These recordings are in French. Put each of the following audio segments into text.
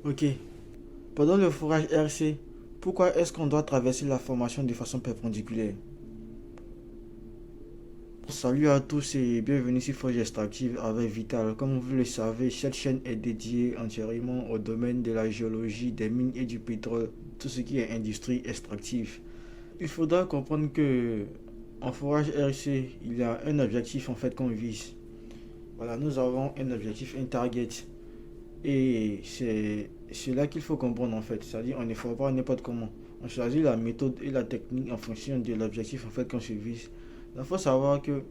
Ok. Pendant le forage RC, pourquoi est-ce qu'on doit traverser la formation de façon perpendiculaire? Salut à tous et bienvenue sur Forge Extractive avec Vital. Comme vous le savez, cette chaîne est dédiée entièrement au domaine de la géologie, des mines et du pétrole, tout ce qui est industrie extractive. Il faudra comprendre que en forage RC, il y a un objectif en fait qu'on vise. Voilà, nous avons un objectif, un target. Et c'est là qu'il faut comprendre en fait. C'est-à-dire on ne fait pas n'importe comment. On choisit la méthode et la technique en fonction de l'objectif en fait qu'on se vise. Il faut savoir que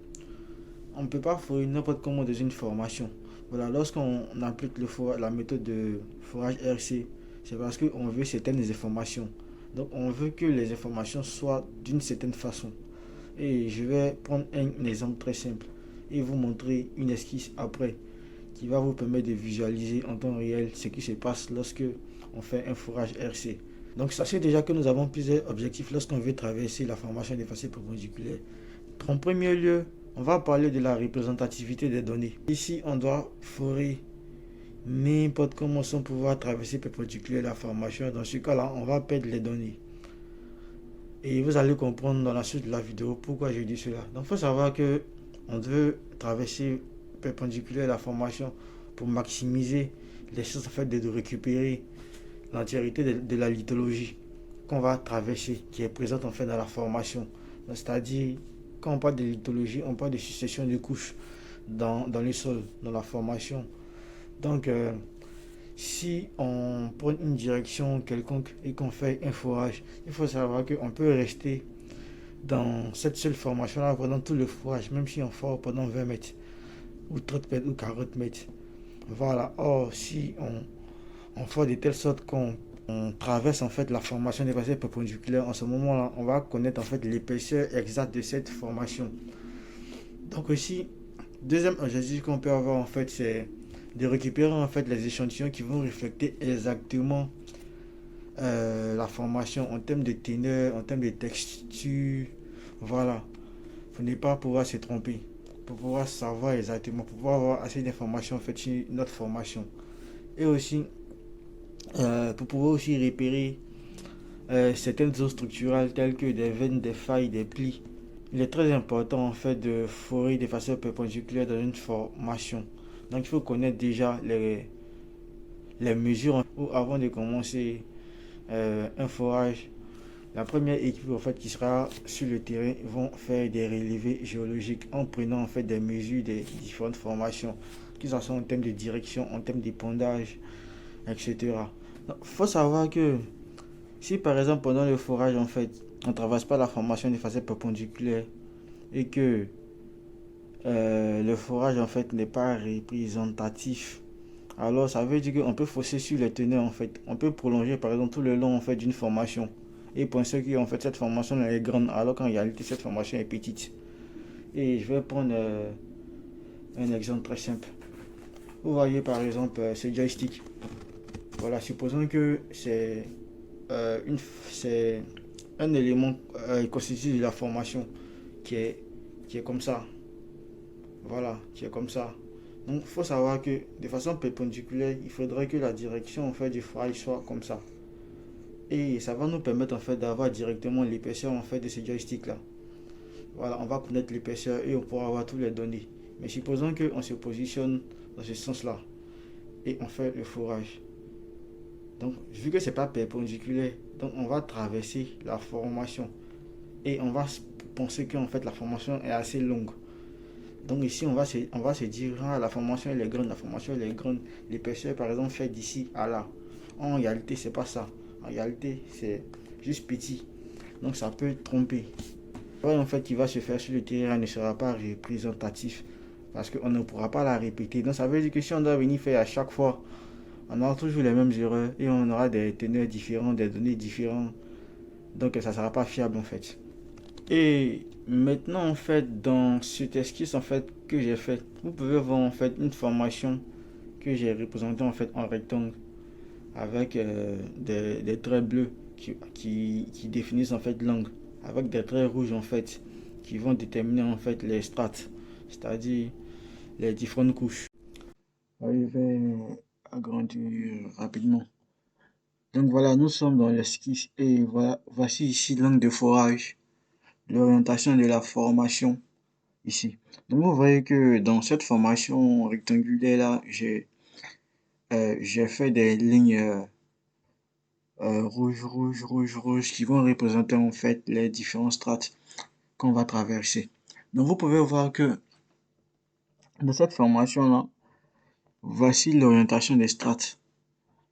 on ne peut pas forer n'importe comment dans une formation. Voilà, lorsqu'on applique la méthode de forage RC, c'est parce qu'on veut certaines informations. Donc on veut que les informations soient d'une certaine façon. Et je vais prendre un exemple très simple et vous montrer une esquisse après qui va vous permettre de visualiser en temps réel ce qui se passe lorsque on fait un forage RC. Donc sachez déjà que nous avons plusieurs objectifs lorsqu'on veut traverser la formation des facettes perpendiculaires. En premier lieu, on va parler de la représentativité des données. Ici, on doit forer n'importe comment sans pouvoir traverser perpendiculaire la formation. Dans ce cas-là, on va perdre les données. Et vous allez comprendre dans la suite de la vidéo pourquoi je dis cela. Donc il faut savoir que on veut traverser perpendiculaire la formation pour maximiser les chances en fait de récupérer l'entièreté de la lithologie qu'on va traverser, qui est présente en fait dans la formation. C'est-à-dire, quand on parle de lithologie, on parle de succession de couches dans le sol, dans la formation. Donc, si on prend une direction quelconque et qu'on fait un forage, il faut savoir qu'on peut rester dans cette seule formation-là pendant tout le forage, même si on fore pendant 20 mètres, ou 30 mètres, ou 40 mètres. Voilà. Or, si on fait de telle sorte qu'on traverse en fait la formation des facettes perpendiculaires, en ce moment-là, on va connaître en fait l'épaisseur exacte de cette formation. Donc aussi, deuxième objectif qu'on peut avoir en fait, c'est de récupérer en fait les échantillons qui vont refléter exactement la formation en termes de teneur, en termes de texture. Voilà. Pour ne pas pouvoir se tromper, pour pouvoir savoir exactement, pour pouvoir avoir assez d'informations en fait sur notre formation. Et aussi, pour pouvoir aussi repérer certaines zones structurales telles que des veines, des failles, des plis. Il est très important en fait de forer de façon perpendiculaire dans une formation. Donc il faut connaître déjà les mesures avant de commencer un forage. La première équipe en fait qui sera sur le terrain vont faire des relevés géologiques en prenant en fait des mesures des différentes formations, qu'ils en soient en termes de direction, en termes d'épandage, etc. Il faut savoir que si par exemple pendant le forage en fait on ne traverse pas la formation des facettes perpendiculaires et que le forage en fait n'est pas représentatif, alors ça veut dire qu'on peut fausser sur les teneurs en fait. On peut prolonger par exemple tout le long en fait d'une formation et penser que en fait cette formation est grande alors qu'en réalité cette formation est petite. Et je vais prendre un exemple très simple. Vous voyez par exemple ce joystick. Voilà, supposons que c'est un élément constitué de la formation qui est, qui est comme ça. Voilà, qui est comme ça. Donc il faut savoir que de façon perpendiculaire, il faudrait que la direction en fait du forage soit comme ça. Et ça va nous permettre en fait d'avoir directement l'épaisseur en fait de ce joystick là. Voilà, on va connaître l'épaisseur et on pourra avoir toutes les données. Mais supposons qu'on se positionne dans ce sens là et on fait le forage. Donc vu que c'est pas perpendiculaire, donc on va traverser la formation et on va penser que en fait la formation est assez longue. Donc ici on va se dire ah, la formation elle est grande, la formation elle est grande, l'épaisseur par exemple fait d'ici à là. En réalité c'est pas ça. En réalité c'est juste petit. Donc ça peut tromper. Le travail en fait qui va se faire sur le terrain ne sera pas représentatif parce qu'on ne pourra pas la répéter. Donc ça veut dire que si on doit venir faire à chaque fois, on aura toujours les mêmes erreurs et on aura des teneurs différents, des données différentes. Donc ça ne sera pas fiable en fait. Et maintenant en fait dans cette esquisse en fait que j'ai fait, vous pouvez voir en fait une formation que j'ai représentée en fait en rectangle avec des traits bleus qui définissent en fait l'angle, avec des traits rouges en fait qui vont déterminer en fait les strates, c'est-à-dire les différentes couches. Je vais agrandir rapidement. Donc voilà, nous sommes dans l'esquisse et voilà, voici ici l'angle de forage, l'orientation de la formation ici. Donc vous voyez que dans cette formation rectangulaire là, j'ai fait des lignes rouge, rouge, rouge, rouge qui vont représenter en fait les différents strates qu'on va traverser. Donc vous pouvez voir que dans cette formation là, voici l'orientation des strates.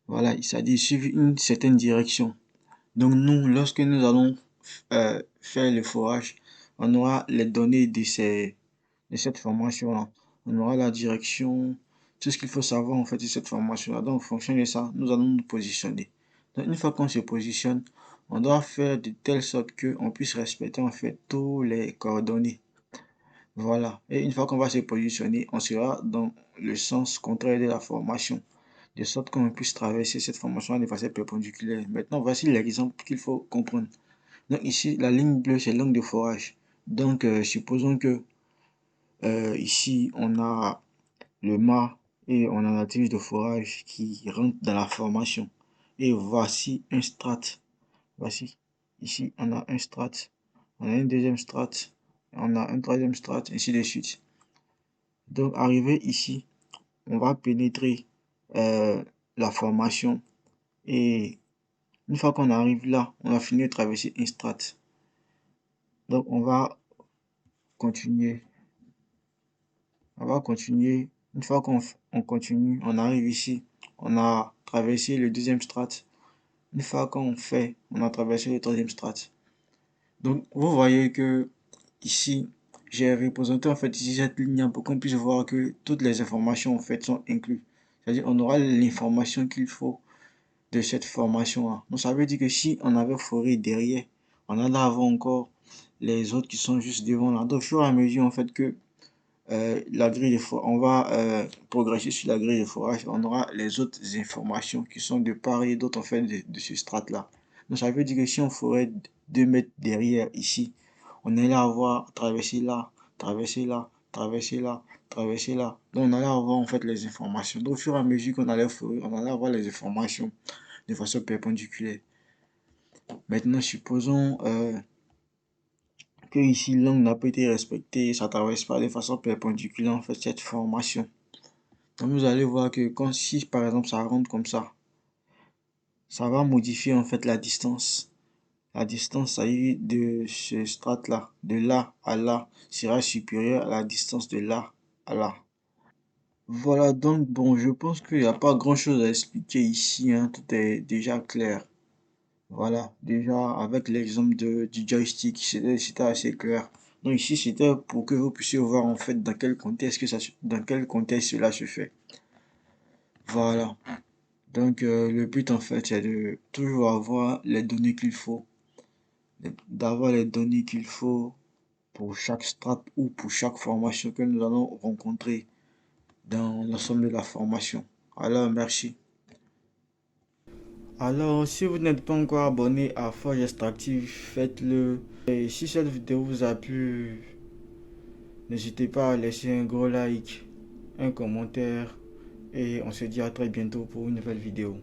Voilà, il s'agit de suivre une certaine direction. Donc nous, lorsque nous allons faire le forage, on aura les données de cette formation-là. On aura la direction, tout ce qu'il faut savoir en fait de cette formation-là. Donc en fonction de ça, nous allons nous positionner. Donc une fois qu'on se positionne, on doit faire de telle sorte qu'on puisse respecter en fait tous les coordonnées. Voilà. Et une fois qu'on va se positionner, on sera dans le sens contraire de la formation, de sorte qu'on puisse traverser cette formation de façon perpendiculaire. Maintenant, voici l'exemple qu'il faut comprendre. Donc ici, la ligne bleue, c'est l'angle de forage. Donc, supposons que ici, on a le mât et on a la tige de forage qui rentre dans la formation. Et voici un strat. Voici. Ici, on a un strat. On a une deuxième strat. On a un troisième strat, ainsi de suite. Donc, arrivé ici, on va pénétrer euh, la formation. Et une fois qu'on arrive là, on a fini de traverser un strat. Donc, on va continuer. On va continuer. Une fois qu'on continue, on arrive ici. On a traversé le deuxième strat. Une fois qu'on fait, on a traversé le troisième strat. Donc, vous voyez que ici, j'ai représenté en fait ici cette ligne pour qu'on puisse voir que toutes les informations en fait sont incluses. C'est-à-dire, on aura l'information qu'il faut de cette formation-là. Donc, ça veut dire que si on avait foré derrière, on allait avoir encore les autres qui sont juste devant là. Donc, au fur et à mesure en fait que la grille de forage, on va progresser sur la grille de forage, on aura les autres informations qui sont de part et d'autre en fait de ce strat-là. Donc ça veut dire que si on ferait 2 mètres derrière ici, on allait avoir traversé là, traversé là, traversé là, traversé là. Donc on allait avoir en fait les informations. Donc au fur et à mesure qu'on allait forer, on allait avoir les informations de façon perpendiculaire. Maintenant, supposons que ici l'angle n'a pas été respecté, ça traverse pas de façon perpendiculaire en fait cette formation. Donc vous allez voir que quand si par exemple ça rentre comme ça va modifier en fait la distance. La distance ça y est, de ce strat là, de là à là, sera supérieure à la distance de là à là. Voilà donc bon, je pense qu'il n'y a pas grand chose à expliquer ici, hein, tout est déjà clair. Voilà, déjà avec l'exemple du joystick, c'était assez clair. Donc ici c'était pour que vous puissiez voir en fait dans quel contexte cela se fait. Voilà. Donc, le but, en fait, c'est de toujours avoir les données qu'il faut, d'avoir les données qu'il faut pour chaque strat ou pour chaque formation que nous allons rencontrer dans l'ensemble de la formation. Alors, merci. Alors, si vous n'êtes pas encore abonné à Forge Extractive, faites-le. Et si cette vidéo vous a plu, n'hésitez pas à laisser un gros like, un commentaire, et on se dit à très bientôt pour une nouvelle vidéo.